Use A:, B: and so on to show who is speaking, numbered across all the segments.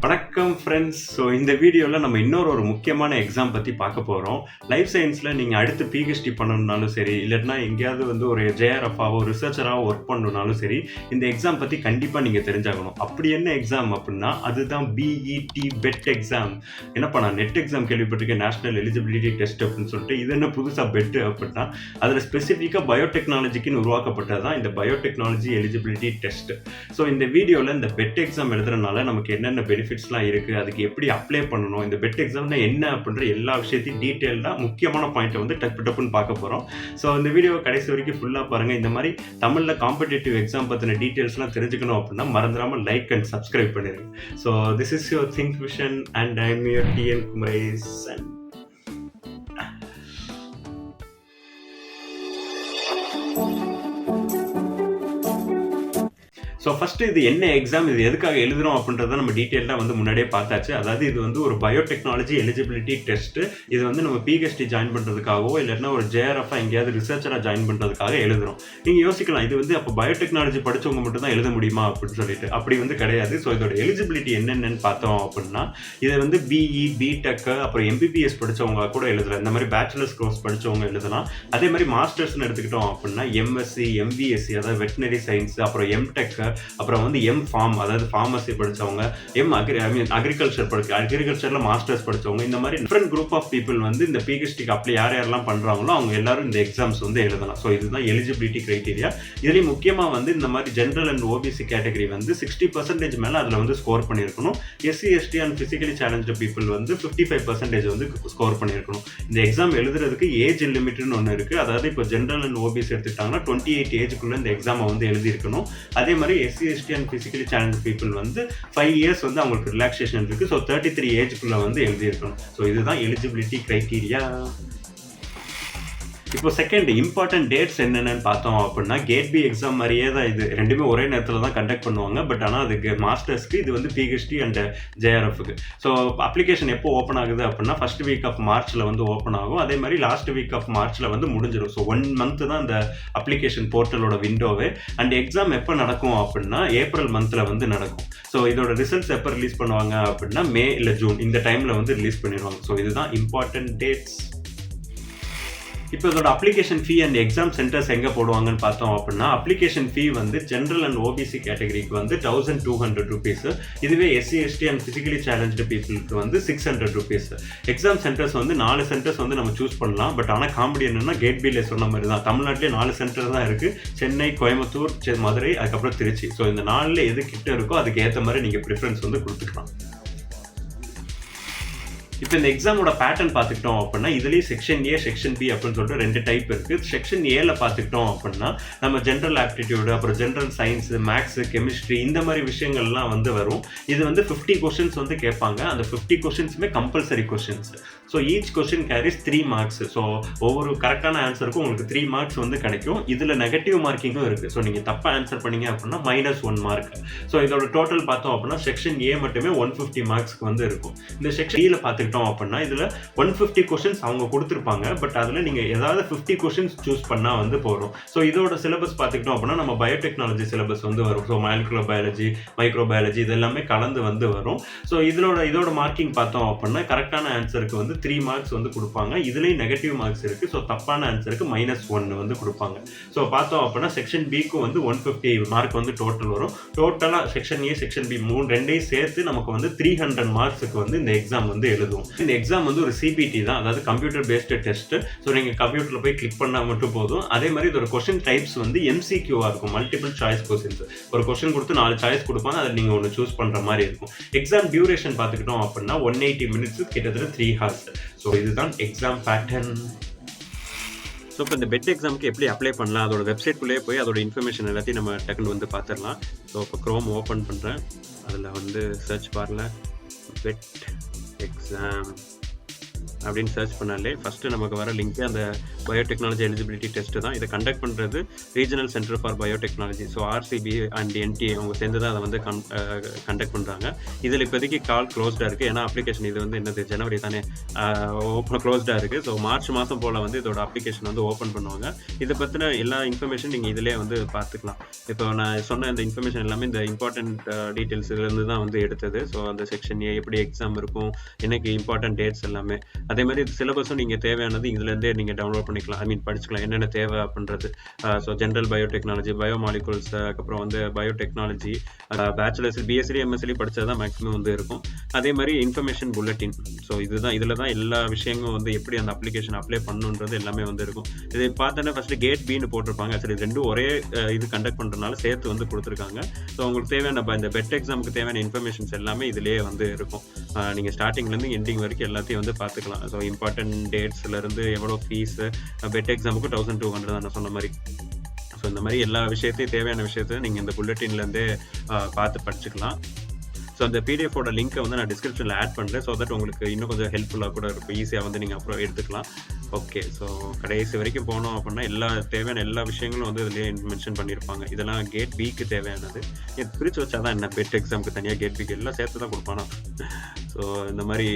A: வணக்கம் friends. So இந்த வீடியோவில் நம்ம ஒரு முக்கியமான எக்ஸாம் பற்றி பார்க்க போகிறோம். லைஃப் சயின்ஸில் நீங்கள் அடுத்து பிஹெச்டி பண்ணணுன்னாலும் சரி, இல்லைன்னா எங்கேயாவது ஒரு ஜேஆர்எஃபாவோ ரிசர்ச்சராகவோ ஒர்க் பண்ணணுன்னாலும் சரி, இந்த எக்ஸாம் பற்றி கண்டிப்பாக நீங்கள் தெரிஞ்சாகணும். அப்படி என்ன எக்ஸாம் அப்படின்னா அதுதான் பிஇடி பெட் எக்ஸாம். என்னப்பா நான் நெட் எக்ஸாம் கேள்விப்பட்டிருக்கேன், நேஷனல் எலிஜிபிலிட்டி டெஸ்ட் அப்படின்னு சொல்லிட்டு. இது என்ன புதுசாக பெட்டு அப்படின்னா அதில் ஸ்பெசிஃபிக்காக பயோடெக்னாலஜிக்குன்னு உருவாக்கப்பட்டது தான் இந்த பயோடெக்னாலஜி எலிஜிபிலிட்டி டெஸ்ட். ஸோ இந்த வீடியோவில் இந்த பெட் எக்ஸாம் எழுதுறதுனால நமக்கு என்னென்ன பெனிஃபிட்ஸ்லாம் இருக்குது, அதுக்கு எப்படி அப்ளை பண்ணணும், இந்த பெட் எக்ஸாம்னா என்ன அப்படின்ற எல்லா விஷயத்தையும் டீட்டெயிலாக முக்கியமான பாயிண்ட்டை டப்புன்னு பார்க்க போகிறோம். ஸோ இந்த வீடியோவை கடைசி வரைக்கும் ஃபுல்லாக பாருங்கள். இந்த மாதிரி தமிழில் காம்படிட்டிவ் எக்ஸாம் பற்றின டீட்டெயில்ஸ்லாம் தெரிஞ்சுக்கணும் அப்படின்னா மறந்துடாமல் லைக் அண்ட் சப்ஸ்கிரைப் பண்ணிடுங்க. So this is your think vision and I am your TN Kumaresan. So first இது என்ன எக்ஸாம், இது எதுக்காக எழுதுகிறோம் அப்படின்றத நம்ம டீட்டெயிலாக முன்னாடியே பார்த்தாச்சு. அதாவது இது ஒரு பயோடெக்னாலஜி எலிஜிபிலிட்டி டெஸ்ட்டு. இது நம்ம பிஹெச்டி ஜாயின் பண்ணுறதுக்காகவோ இல்லைன்னா ஒரு ஜேஆர்எஃபாக எங்கேயாவது ரிசர்ச்சராக ஜாயின் பண்ணுறதுக்காக எழுதுகிறோம். நீங்கள் யோசிக்கலாம், இது அப்போ பயோடெக்னாலஜி படித்தவங்க மட்டும் தான் எழுத முடியுமா அப்படின்னு சொல்லிட்டு. அப்படி கிடையாது. ஸோ இதோட எலிஜிபிலிட்டி என்னென்னு பார்த்தோம் அப்படின்னா இது பிஇ, பிடெக், அப்புறம் எம்பிபிஎஸ் படித்தவங்க கூட எழுதலாம். இந்த மாதிரி பேச்சுலர்ஸ் கோர்ஸ் படித்தவங்க எழுதலாம். அதே மாதிரி மாஸ்டர்ஸ்னு எடுத்துக்கிட்டோம் அப்படின்னா எம்எஸ்சி, எம்பிஎஸ்சி அதாவது வெட்டினரி சயின்ஸ், அப்புறம் எம்டெக், அப்புறம் எம்.ஃபார்ம் அதாவது ஃபார்மசி படித்தவங்க, அக்ரிகல்ச்சரில் மாஸ்டர்ஸ் படித்தவங்க, இந்த மாதிரி டிஃப்ரெண்ட் குரூப் ஆஃப் பீப்புள் இந்த பிஹெச்டிக்கு அப்ளை யாரெல்லாம் பண்ணுறாங்களோ அவங்க எல்லாரும் இந்த எக்ஸாம்ஸ் எழுதலாம். ஸோ இதுதான் எலிஜிபிலிட்டி கிரைட்டீரியா. இதுலேயும் முக்கியமாக இந்த மாதிரி ஜென்ரல் அண்ட் ஓபிசி கேட்டகரி 60% மேலே அதில் ஸ்கோர் பண்ணியிருக்கணும். SC, ST and physically challenge people 55% score பண்ணியிருக்கணும். இந்த எக்ஸாம் எழுதுறதுக்கு ஏஜ் லிமிட்னு ஒன்று இருக்குது. அதாவது இப்போ ஜென்ரல் அண்ட் ஓபிசி எடுத்துக்கிட்டாங்கன்னா 28 ஏஜுக்குள்ளே இந்த எக்ஸாமை எழுதியிருக்கணும். அதே மாதிரி SC, ST and physically challenge people 5 years அவங்களுக்கு ரிலாக்ஸேஷன் இருக்குது. ஸோ 33 ஏஜுக்குள்ளே எழுதியிருக்கணும். ஸோ இதுதான் எலிஜிபிலிட்டி கிரைட்டீரியா. இப்போ செகண்ட் இம்பார்ட்டன்ட் டேட்ஸ் என்னென்னு பார்த்தோம் அப்படின்னா கேட் பி எக்ஸாம் மாதிரியே தான் இது. ரெண்டுமே ஒரே நேரத்தில் தான் கண்டக்ட் பண்ணுவாங்க. பட் ஆனால் அதுக்கு மாஸ்டர்ஸ்க்கு இது பிஹெச்டி அண்ட் ஜேஆர்எஃப்க்கு. ஸோ அப்ளிகேஷன் எப்போ ஓப்பன் ஆகுது அப்படின்னா ஃபர்ஸ்ட் வீக் ஆஃப் மார்ச்சில் ஓப்பன் ஆகும். அதே மாதிரி லாஸ்ட் வீக் ஆஃப் மார்ச்சில் முடிஞ்சிடும். ஸோ 1 மந்த் தான் இந்த அப்ளிகேஷன் போர்ட்டலோட விண்டோவே. அண்ட் எக்ஸாம் எப்போ நடக்கும் அப்படின்னா ஏப்ரல் மந்தில் நடக்கும். ஸோ இதோட ரிசல்ட்ஸ் எப்போ ரிலீஸ் பண்ணுவாங்க அப்படின்னா மே இல்லை ஜூன் இந்த டைமில் ரிலீஸ் பண்ணிடுவாங்க. ஸோ இதுதான் இம்பார்ட்டன்ட் டேட்ஸ். இப்போ இதோட application fee and exam centres எங்கே போடுவாங்கன்னு பார்த்தோம் அப்படின்னா application fee general and OBC கேட்டகரிக்கு 1200 rupees. இதுவே SC, ST and physically challenge பீப்புளுக்கு 600 rupees. எக்ஸாம் சென்டர்ஸ் 4 சென்டர்ஸ் நம்ம சூஸ் பண்ணலாம். பட் ஆனால் காமெடி என்னன்னா கேட் பியில் சொன்ன மாதிரி தான் தமிழ்நாட்டிலே 4 சென்டர் தான் இருக்குது. சென்னை, கோயம்புத்தூர், மதுரை, அதுக்கப்புறம் திருச்சி. ஸோ இந்த 4ல் எது கிட்ட இருக்கோ அதுக்கு ஏற்ற மாதிரி நீங்கள் ப்ரிஃபரன்ஸ் கொடுத்துக்கலாம். இப்போ இந்த எக்ஸாமோட பேட்டர்ன் பார்த்துக்கிட்டோம் அப்படின்னா இதுலேயே செக்ஷன் ஏ, செக்ஷன் பி அப்படின்னு சொல்லிட்டு 2 டைப் இருக்குது. செக்ஷன் ஏல பார்த்துக்கிட்டோம் அப்படின்னா நம்ம ஜென்ரல் ஆப்டிடியூடு, அப்புறம் ஜென்ரல் சயின்ஸ், மேக்ஸ், கெமிஸ்ட்ரி இந்த மாதிரி விஷயங்கள்லாம் வரும். இது 50 கொஷின்ஸ் கேட்பாங்க. அந்த 50 கொஷின்ஸுமே compulsory questions. So each question carries 3 marks. So ஒவ்வொரு கரெக்டான ஆன்சருக்கும் உங்களுக்கு 3 மார்க்ஸ் கிடைக்கும். இதில் நெகட்டிவ் மார்க்கிங்கும் இருக்குது. ஸோ நீங்கள் தப்பாக ஆன்சர் பண்ணீங்க அப்படின்னா -1 மார்க். ஸோ இதோட டோட்டல் பார்த்தோம் அப்படின்னா செக்ஷன் ஏ மட்டுமே 150 மார்க்ஸ்க்கு இருக்கும். இந்த செக்ஷன் ஏல பார்த்துக்கிட்டோம் அப்படின்னா இதுல 150 கொஸ்டின்ஸ் அவங்க கொடுத்திருப்பாங்க. பட் அதுல நீங்க ஏதாவது 50 கொஸ்டின்ஸ் சூஸ் பண்ணா போறோம். ஸோ இதோட சிலபஸ் பார்த்துக்கிட்டோம் அப்படின்னா நம்ம பயோடெக்னாலஜி சிலபஸ் வரும். ஸோ மாலிகுலர் பயாலஜி, மைக்ரோபயாலஜி இது எல்லாமே கலந்து வரும். ஸோ இதோட மார்க்கிங் பார்த்தோம் அப்படின்னா கரெக்டான ஆன்சருக்கு 3 மார்க்ஸ் கொடுப்பாங்க. இதுலேயும் நெகட்டிவ் மார்க்ஸ் இருக்கு. ஸோ தப்பான ஆன்சருக்கு -1 கொடுப்பாங்க. ஸோ பார்த்தோம் அப்படின்னா செக்ஷன் பிக்கு 150 மார்க் டோட்டல் வரும். டோட்டலாக செக்ஷன் ஏ, செக்ஷன் பி ரெண்டையும் சேர்த்து நமக்கு 300 மார்க்ஸுக்கு இந்த எக்ஸாம் எழுதுவோம். இந்த எக்ஸாம் ஒரு சிபிடி தான், அதாவது கம்ப்யூட்டர் பேஸ்டு டெஸ்ட். ஸோ நீங்கள் கம்ப்யூட்டரில் போய் கிளிக் பண்ணால் மட்டும் போதும். அதே மாதிரி இதோட கொஸ்டின் டைப்ஸ் எம்சிக்யூவாக இருக்கும், மல்டிபிள் சாய்ஸ் கொஸ்டின்ஸ். ஒரு கொஸ்டின் கொடுத்து 4 சாய்ஸ் கொடுப்பாங்க, அதை நீங்கள் ஒன்று சூஸ் பண்ணுற மாதிரி இருக்கும். எக்ஸாம் டியூரேஷன் பார்த்துக்கிட்டோம் அப்படின்னா 180 மினிட்ஸ், கிட்டத்தட்ட 3 hours. ஸோ இதுதான் எக்ஸாம் பேட்டர்ன். ஸோ இப்போ இந்த பெட் எக்ஸாமுக்கு எப்படி அப்ளை பண்ணலாம், அதோட வெப்சைட்குள்ளேயே போய் அதோட இன்ஃபர்மேஷன் எல்லாத்தையும் நம்ம டக்குன்னு பார்த்துடலாம். ஸோ இப்போ க்ரோம் ஓப்பன் பண்ணுறேன். அதில் சர்ச் பாரில் பெட் எக்ஸாம் அப்படின்னு சர்ச் பண்ணாலே ஃபஸ்ட்டு நமக்கு வர லிங்க் அந்த பயோடெக்னாலஜி எலிஜிபிலிட்டி டெஸ்ட் தான். இதை கண்டக்ட் பண்ணுறது regional centre for biotechnology. So RCB and NTA அவங்க சேர்ந்து தான் அதை வந்து கண்டக்ட் பண்ணுறாங்க. இதில் இப்போதைக்கு கால் க்ளோஸ்டாக இருக்குது. ஏன்னா அப்ளிகேஷன் இது வந்து என்னது ஜனவரி தானே க்ளோஸ்டாக இருக்குது. ஸோ மார்ச் மாதம் போல் வந்து இதோட அப்ளிகேஷன் வந்து ஓப்பன் பண்ணுவாங்க. இதை பற்றின எல்லா இன்ஃபர்மேஷன் நீங்கள் இதிலே வந்து பார்த்துக்கலாம். இப்போ நான் சொன்ன இந்த இன்ஃபர்மேஷன் எல்லாமே இந்த இம்பார்ட்டன்ட் டீட்டெயில்ஸ் இதுலேருந்து தான் வந்து எடுத்தது. ஸோ அந்த செக்ஷன் ஏ எப்படி எக்ஸாம் இருக்கும், எனக்கு இம்பார்ட்டன்ட் டேட்ஸ் எல்லாமே. அதே மாதிரி சிலபஸும் நீங்கள் தேவையானது இதுலேருந்தே நீங்கள் டவுன்லோட் பண்ணிக்கலாம். படிச்சுக்கலாம் என்னென்ன தேவை அப்படின்றது. ஸோ ஜென்ரல் பயோடெக்னாலஜி, பயோமாலிகுல்ஸ், அதுக்கப்புறம் வந்து பயோடெக்னாலஜி, பேச்சுலர்ஸ், BSc MSc படித்தா தான் மேக்ஸிமம் வந்து இருக்கும். அதே மாதிரி இன்ஃபர்மேஷன் புல்லட்டின். ஸோ இதில் தான் எல்லா விஷயங்களும் வந்து எப்படி அந்த அப்ளிகேஷன் அப்ளை பண்ணணுன்றது எல்லாமே வந்து இருக்கும். இது பார்த்தோன்னா ஃபஸ்ட்டு கேட் பின்னு போட்டிருப்பாங்க. சரி, இது ரெண்டும் ஒரே இது கண்டக்ட் பண்ணுறதுனால சேர்த்து வந்து கொடுத்துருக்காங்க. ஸோ உங்களுக்கு தேவையான இந்த பெட் எக்ஸாமுக்கு தேவையான இன்ஃபர்மேஷன்ஸ் எல்லாமே இதிலே வந்து இருக்கும். நீங்கள் ஸ்டார்டிங்லேருந்து எண்டிங் வரைக்கும் எல்லாத்தையும் வந்து பார்த்துக்கலாம். ஸோ இம்பார்ட்டன்ட் டேட்ஸ்லேருந்து எவ்வளோ ஃபீஸு, பெட் எக்ஸாமுக்கு 1200 தான் நான் சொன்ன மாதிரி. ஸோ இந்த மாதிரி எல்லா விஷயத்தையும் தேவையான விஷயத்தையும் நீங்கள் இந்த புல்லட்டின்லேருந்தே பார்த்து படிச்சுக்கலாம். ஸோ அந்த பிடிஎஃபோட லிங்க்கை வந்து நான் டிஸ்கிரிப்ஷனில் ஆட் பண்ணுறேன். ஸோ தட் உங்களுக்கு இன்னும் கொஞ்சம் ஹெல்ப்ஃபுல்லாக கூட இருக்கும். ஈஸியாக வந்து நீங்கள் அப்புறம் எடுத்துக்கலாம். ஓகே, ஸோ கடைசி வரைக்கும் போனோம் அப்படின்னா தேவையான எல்லா விஷயங்களும் வந்து இதுலேயே மென்ஷன் பண்ணியிருப்பாங்க. இதெல்லாம் கேட் பிக்கு தேவையானது. இது பிரித்து வச்சா தான் என்ன, பெட் எக்ஸாமுக்கு தனியாக, கேட் பிக்கு எல்லாம் சேர்த்து தான் கொடுப்பானா. ஸோ இந்த மாதிரி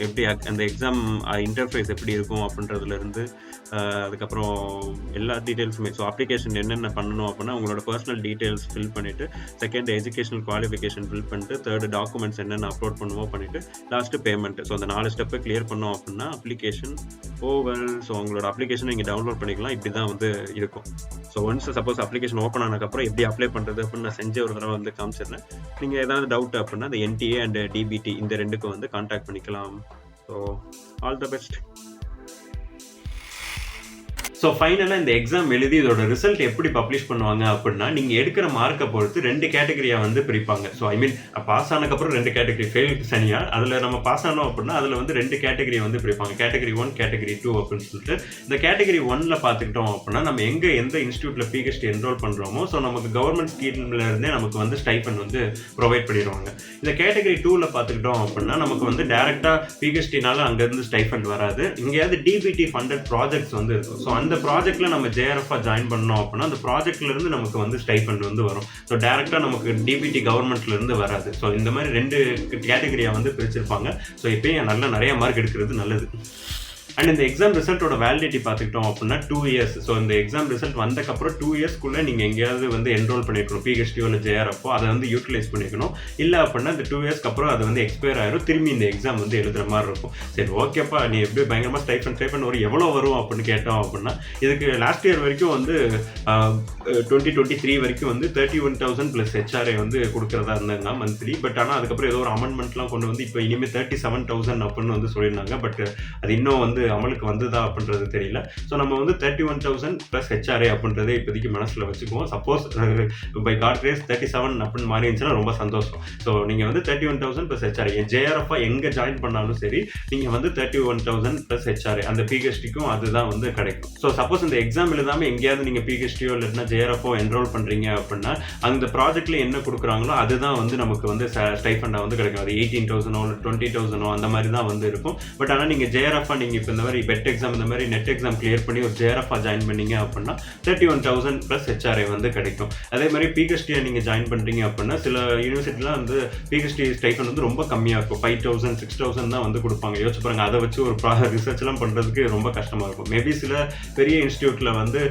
A: எப்படி அந்த எக்ஸாம் இன்டர்ஃபேஸ் எப்படி இருக்கும் அப்படின்றதுலேருந்து அதுக்கப்புறம் எல்லா டீட்டெயில்ஸுமே. ஸோ அப்ளிகேஷன் என்னென்ன பண்ணணும் அப்படின்னா உங்களோட பர்சனல் டீட்டெயில்ஸ் ஃபில் பண்ணிவிட்டு, செகண்ட் எஜுகேஷனல் குவாலிஃபிகேஷன் ஃபில் பண்ணிட்டு, தேர்டு டாக்குமெண்ட்ஸ் என்னென்ன அப்லோட் பண்ணுவோம் பண்ணிவிட்டு, லாஸ்ட்டு பேமெண்ட். ஸோ அந்த 4 ஸ்டெப்பை கிளியர் பண்ணோம் அப்படின்னா அப்ளிகேஷன் ஓவர். ஸோ உங்களோட அப்ளிகேஷன் நீங்கள் டவுன்லோட் பண்ணிக்கலாம். இப்படி தான் வந்து இருக்கும். So once suppose application open ஆனதுக்கப்புறம் எப்படி அப்ளை பண்ணுறது அப்படின்னு நான் செஞ்ச ஒரு தடவை வந்து காமிச்சிடுறேன். நீங்கள் ஏதாவது டவுட் அப்படின்னா அந்த NTA அண்ட் DBT இந்த ரெண்டுக்கும் வந்து கான்டாக்ட் பண்ணிக்கலாம். So all the best. So ஃபைனலாக இந்த எக்ஸாம் எழுதி இதோட ரிசல்ட் எப்படி பப்ளிஷ் பண்ணுவாங்க அப்படின்னா, நீங்கள் எடுக்கிற மார்க்கை பொறுத்து 2 கேட்டகரியாக வந்து பிரிப்பாங்க. ஸோ பாஸ் ஆனதுக்கப்புறம் 2 கேட்டகரி, ஃபெயிலுக்கு தனியாக. அதில் நம்ம பாஸ் ஆனோம் அப்படின்னா அதில் வந்து 2 கேட்டகரியை வந்து பிரிப்பாங்க. கேட்டகரி 1, கேட்டகரி 2 அப்படின்னு சொல்லிட்டு. இந்த கேட்டகரி 1ல் பார்த்துக்கிட்டோம் அப்படின்னா நம்ம எந்த இன்ஸ்டியூட்டில் PhD என்ரோல் பண்ணுறோமோ, ஸோ நமக்கு கவர்மெண்ட் ஸ்கீம்ல இருந்தே நமக்கு வந்து ஸ்டைபண்ட் வந்து ப்ரொவைட் பண்ணிடுவாங்க. இந்த கேட்டகரி 2ல் பார்த்துக்கிட்டோம் அப்படின்னா நமக்கு வந்து டேரெக்டாக PhDனால அங்கேருந்து ஸ்டைபண்ட் வராது. இங்கேயாவது DBT ஃபண்டட் ப்ராஜெக்ட்ஸ் வந்து இருக்கும். ஸோ அந்த ப்ராஜெக்ட்ல நம்ம JRF ஜாயின் பண்ணோம் அப்படின்னா அந்த ப்ராஜெக்ட்ல இருந்து நமக்கு வந்து ஸ்டைபண்ட் வந்து வரும். ஸோ டேரக்டா நமக்கு DBT கவர்மெண்ட்ல இருந்து வராது. ஸோ இந்த மாதிரி 2 கேட்டகரியா வந்து பிரிச்சிருப்பாங்க. ஸோ இப்பயும் நிறைய மார்க் எடுக்கிறது நல்லது. அண்ட் இந்த எக்ஸாம் ரிசல்ட்டோட வேலிடிட்டி பார்த்துக்கிட்டோம் அப்படின்னா 2 இயர்ஸ். ஸோ இந்த எக்ஸாம் ரிசல்ட் வந்தக்கப்புறம் 2 இயர்ஸ்க்குள்ளே நீங்கள் எங்கேயாவது வந்து என்ரோல் பண்ணிருக்கணும், PhD இல்லை JRF, அதை வந்து யூட்டிலைஸ் பண்ணிக்கணும். இல்லை அப்படின்னா இந்த 2 இயர்ஸ்க்கு அப்புறம் அது வந்து எக்ஸ்பயர் ஆயிரும். திரும்பி இந்த எக்ஸாம் வந்து எழுதுற மாதிரி இருக்கும். சரி, ஓகேப்பா, நீ எப்படி பயங்கரமாக ஸ்டைபண்ட் ஒரு எவ்வளோ வரும் அப்படின்னு கேட்டோம் அப்படின்னா, இதுக்கு லாஸ்ட் இயர் வரைக்கும் வந்து 2023 வரைக்கும் வந்து 31,000 + HRA வந்து கொடுக்குறதா இருந்தாங்க மந்த்லி. பட் ஆனால் அதுக்கப்புறம் ஏதோ ஒரு அமெண்ட்மெண்ட்லாம் கொண்டு வந்து இப்போ இனிமேல் 37,000 அப்படின்னு வந்து சொல்லியிருந்தாங்க. பட் அது இன்னும் வந்து அமலுக்கு வந்ததா அப்படின்றது தெரியல. ஸோ நம்ம வந்து 31,000 + HRA அப்படின்றதே இப்போதைக்கு மனசில் வச்சுக்குவோம். சப்போஸ் பை காட் கிரேஸ் 37 அப்படின்னு மாறி இருந்துச்சுன்னா ரொம்ப சந்தோஷம். ஸோ நீங்கள் வந்து 31,000 + HRA JRF எங்கே ஜாயின் பண்ணாலும் சரி, நீங்கள் வந்து 31,000 + HRA அந்த PhDக்கும் அதுதான் வந்து கிடைக்கும். ஸோ சப்போஸ் இந்த எக்ஸாம் எழுதாமல் எங்கேயாவது நீங்கள் PhDயோ இல்லைன்னா JRFோ என்ரோல் பண்ணுறீங்க அப்படின்னா அந்த ப்ராஜெக்ட்ல என்ன கொடுக்குறாங்களோ அதுதான் வந்து நமக்கு வந்து ஸ்டைஃபண்டாக வந்து கிடைக்கும். அது 18,000 இல்லை 20,000 அந்த மாதிரி தான் வந்து இருக்கும். பட் ஆனால் நீங்கள் JRF நீங்கள் இப்போ இந்த மாதிரி பெட் எக்ஸாம் இந்த மாதிரி நெட் எக்ஸாம் கிளியர் பண்ணி ஒரு JRF ஜாயின் பண்ணீங்க அப்படின்னா 31,000 + HRA வந்து கிடைக்கும். அதே மாதிரி PhD நீங்கள் ஜாயின் பண்ணுறீங்க அப்படின்னா சில யூனிவர்சிட்டிலாம் வந்து PhD ஸ்டைஃபண்ட் வந்து ரொம்ப கம்மியாக இருக்கும். 5,000 6,000 தான் வந்து கொடுப்பாங்க. யோசிச்சு பாருங்க, அதை வச்சு ஒரு ரிசர்ச்லாம் பண்ணுறதுக்கு ரொம்ப கஷ்டமாக இருக்கும். மேபி சில பெரிய இன்ஸ்டியூட்டில் வந்து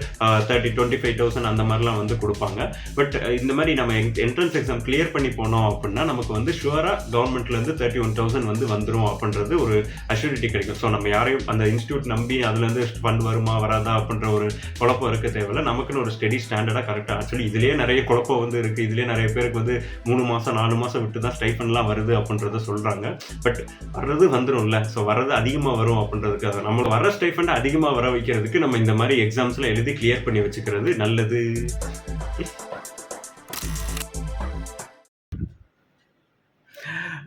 A: 25,000 அந்த மாதிரிலாம் வந்து கொடுப்பாங்க. பட் இந்த மாதிரி நம்ம என்ட்ரன்ஸ் எக்ஸாம் கிளியர் பண்ணி போனோம் அப்படின்னா நமக்கு வந்து ஷுவராக கவர்மெண்ட்லேருந்து 31,000 வந்து வந்துடும் அப்படின்றது ஒரு அஷ்யூரிட்டி கிடைக்கும். ஸோ நம்ம யாரையும் அந்த இன்ஸ்டியூட் நம்பி அதுலேருந்து ஃபண்ட் வருமா வராதா அப்படின்ற ஒரு குழப்பம் இருக்க தேவையில்லை. நமக்குன்னு ஒரு ஸ்டெடி ஸ்டாண்டர்டாக கரெக்டாக. ஆக்சுவலி இதுலேயே நிறைய குழப்பம் வந்து இருக்குது. இதுலேயே நிறைய பேருக்கு வந்து 3 மாதம் 4 மாதம் விட்டு தான் ஸ்டைஃபண்ட்லாம் வருது அப்படின்றத சொல்கிறாங்க. பட் வர்றது வந்துடும்ல. ஸோ வர்றது அதிகமாக வரும் அப்படின்றதுக்காக நம்ம வர ஸ்டைஃபண்டை அதிகமாக வர வைக்கிறதுக்கு நம்ம இந்த மாதிரி எக்ஸாம்ஸ்லாம் எழுதி கிளியர் பண்ணி வச்சுக்கிறது நல்லது.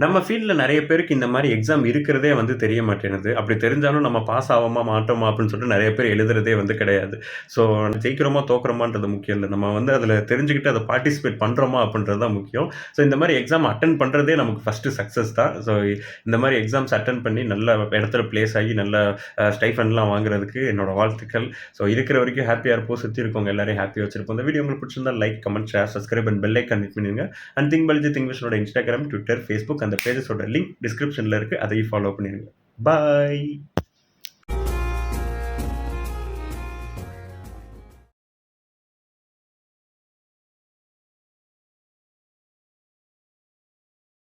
A: நம்ம ஃபீல்டில் நிறைய பேருக்கு இந்த மாதிரி எக்ஸாம் இருக்கிறதே வந்து தெரிய மாட்டேங்குது. அப்படி தெரிஞ்சாலும் நம்ம பாஸ் ஆவோமா மாட்டோமா அப்படின்னு சொல்லிட்டு நிறைய பேர் எழுதுறதே வந்து கிடையாது. ஸோ ஜெயிக்கிறோமா தோக்குறோமான்றது முக்கியம் இல்லை. நம்ம வந்து அதில் தெரிஞ்சுக்கிட்டு அதை பார்ட்டிசிபேட் பண்ணுறோமா அப்படின்றது தான் முக்கியம். ஸோ இந்த மாதிரி எக்ஸாம் அட்டன் பண்ணுறதே நமக்கு ஃபஸ்ட்டு சக்ஸஸ் தான். ஸோ இந்த மாதிரி எக்ஸாம்ஸ் அட்டன் பண்ணி நல்ல இடத்துல பிளேஸ் ஆகி நல்ல ஸ்டைஃபன்லாம் வாங்குறதுக்கு என்னோட வாழ்த்துக்கள். ஸோ இருக்கிற வரைக்கும் ஹாப்பியாக இருப்போம். சுற்றி இருக்கவங்க எல்லாரையும் ஹாப்பியாக வச்சிருப்போம். இந்த வீடியோ உங்களுக்கு பிடிச்சிருந்தா like, comment, share, subscribe and bell icon click பண்ணிடுங்க. அண்ட் திங்க் பல்ஜி திங்க் விஷனோட இன்ஸ்டாகிராம், ட்விட்டர், ஃபேஸ்புக் அந்த பேஜஸோட லிங்க் டிஸ்கிரிப்ஷனில் இருக்குது. அதையும் ஃபாலோ பண்ணிடுங்க. பாய்.